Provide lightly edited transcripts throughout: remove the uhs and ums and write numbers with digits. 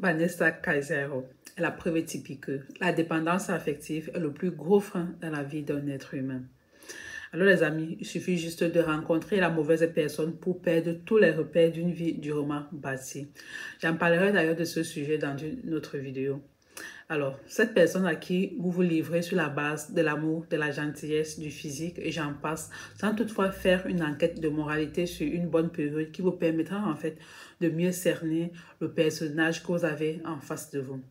Vanessa Kaisero est la preuve typique que la dépendance affective est le plus gros frein dans la vie d'un être humain. Alors les amis, il suffit juste de rencontrer la mauvaise personne pour perdre tous les repères d'une vie durement bâtie. J'en parlerai d'ailleurs de ce sujet dans une autre vidéo. Alors, cette personne à qui vous vous livrez sur la base de l'amour, de la gentillesse, du physique et j'en passe, sans toutefois faire une enquête de moralité sur une bonne période qui vous permettra en fait de mieux cerner le personnage que vous avez en face de vous.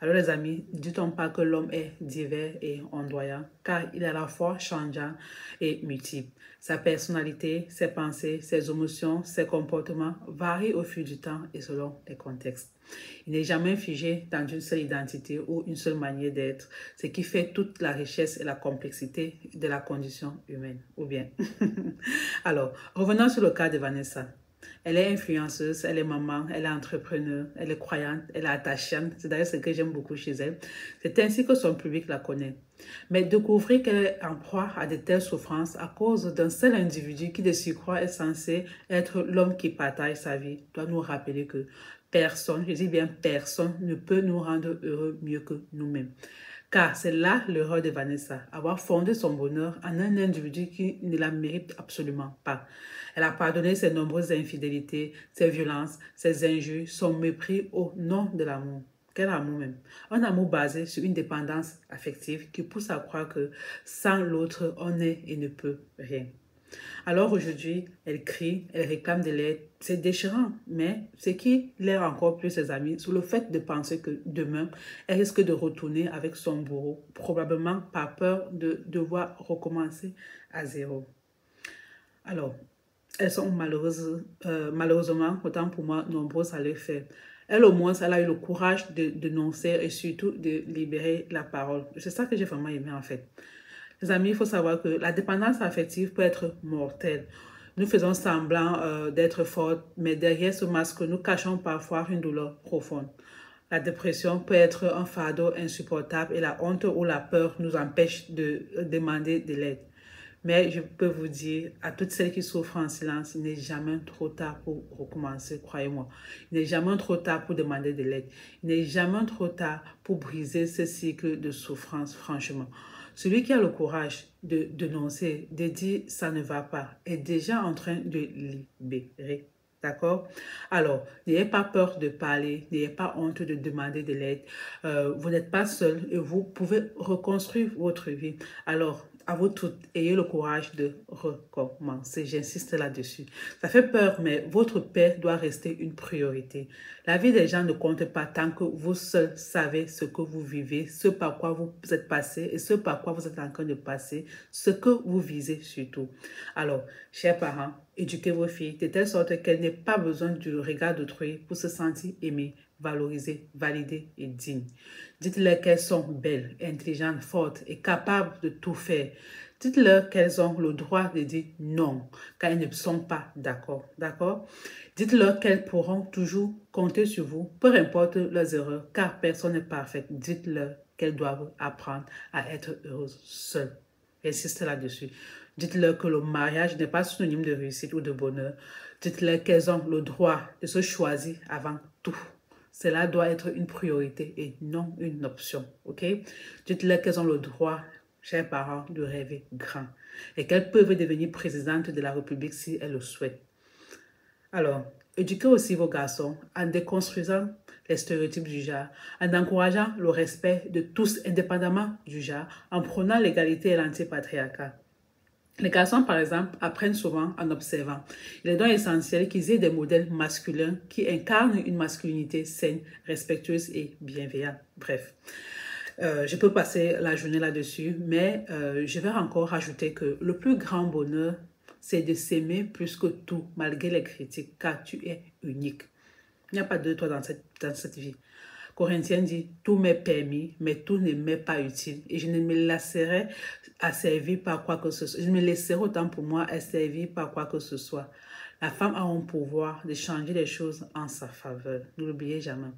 Alors les amis, dit-on pas que l'homme est divers et ondoyant, car il est à la fois changeant et multiple. Sa personnalité, ses pensées, ses émotions, ses comportements varient au fil du temps et selon les contextes. Il n'est jamais figé dans une seule identité ou une seule manière d'être, ce qui fait toute la richesse et la complexité de la condition humaine. Ou bien. Alors, revenons sur le cas de Vanessa. Elle est influenceuse, elle est maman, elle est entrepreneur, elle est croyante, elle est attachante. C'est d'ailleurs ce que j'aime beaucoup chez elle. C'est ainsi que son public la connaît. Mais découvrir qu'elle est en proie à de telles souffrances à cause d'un seul individu qui de surcroît est censé être l'homme qui partage sa vie doit nous rappeler que personne, je dis bien personne, ne peut nous rendre heureux mieux que nous-mêmes. Car c'est là l'erreur de Vanessa, avoir fondé son bonheur en un individu qui ne la mérite absolument pas. Elle a pardonné ses nombreuses infidélités, ses violences, ses injures, son mépris au nom de l'amour. Quel amour même? Un amour basé sur une dépendance affective qui pousse à croire que sans l'autre, on n'est et ne peut rien. Alors aujourd'hui, elle crie, elle réclame de l'aide. C'est déchirant, mais ce qui l'air encore plus ses amis sur le fait de penser que demain, elle risque de retourner avec son bourreau, probablement par peur de devoir recommencer à zéro. Alors, elles sont malheureusement, autant pour moi, nombreuses à le faire. Elle, au moins, elle a eu le courage de dénoncer et surtout de libérer la parole. C'est ça que j'ai vraiment aimé en fait. Les amis, il faut savoir que la dépendance affective peut être mortelle. Nous faisons semblant d'être fortes, mais derrière ce masque, nous cachons parfois une douleur profonde. La dépression peut être un fardeau insupportable et la honte ou la peur nous empêche de demander de l'aide. Mais je peux vous dire, à toutes celles qui souffrent en silence, il n'est jamais trop tard pour recommencer, croyez-moi. Il n'est jamais trop tard pour demander de l'aide. Il n'est jamais trop tard pour briser ce cycle de souffrance, franchement. Celui qui a le courage de dénoncer, de dire ça ne va pas, est déjà en train de libérer. D'accord? Alors, n'ayez pas peur de parler, n'ayez pas honte de demander de l'aide. Vous n'êtes pas seul et vous pouvez reconstruire votre vie. Alors, à vous toutes, ayez le courage de recommencer. J'insiste là-dessus. Ça fait peur, mais votre paix doit rester une priorité. La vie des gens ne compte pas tant que vous seul savez ce que vous vivez, ce par quoi vous êtes passé et ce par quoi vous êtes en train de passer, ce que vous visez surtout. Alors, chers parents, éduquez vos filles de telle sorte qu'elles n'aient pas besoin du regard d'autrui pour se sentir aimées, valorisées, validées et dignes. Dites-leur qu'elles sont belles, intelligentes, fortes et capables de tout faire. Dites-leur qu'elles ont le droit de dire non quand elles ne sont pas d'accord. D'accord? Dites-leur qu'elles pourront toujours compter sur vous, peu importe leurs erreurs, car personne n'est parfait. Dites-leur qu'elles doivent apprendre à être heureuses seules. Insistez là-dessus. Dites-leur que le mariage n'est pas synonyme de réussite ou de bonheur. Dites-leur qu'elles ont le droit de se choisir avant tout. Cela doit être une priorité et non une option, ok? Dites-leur qu'elles ont le droit, chers parents, de rêver grand et qu'elles peuvent devenir présidentes de la République si elles le souhaitent. Alors, éduquez aussi vos garçons en déconstruisant les stéréotypes du genre, en encourageant le respect de tous indépendamment du genre, en prônant l'égalité et l'antipatriarcat. Les garçons, par exemple, apprennent souvent en observant. Il est donc essentiel qu'ils aient des modèles masculins qui incarnent une masculinité saine, respectueuse et bienveillante. Bref, je peux passer la journée là-dessus, mais je vais encore rajouter que le plus grand bonheur, c'est de s'aimer plus que tout, malgré les critiques, car tu es unique. Il n'y a pas de toi dans cette vie. Corinthiens dit, tout m'est permis, mais tout ne m'est pas utile. Et je ne me laisserai asservir par quoi que ce soit. Je ne me laisserai autant pour moi asservir par quoi que ce soit. La femme a un pouvoir de changer les choses en sa faveur. Ne l'oubliez jamais.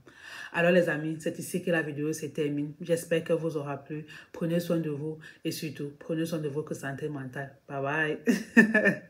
Alors les amis, c'est ici que la vidéo se termine. J'espère qu'elle vous aura plu. Prenez soin de vous et surtout, prenez soin de votre santé mentale. Bye bye.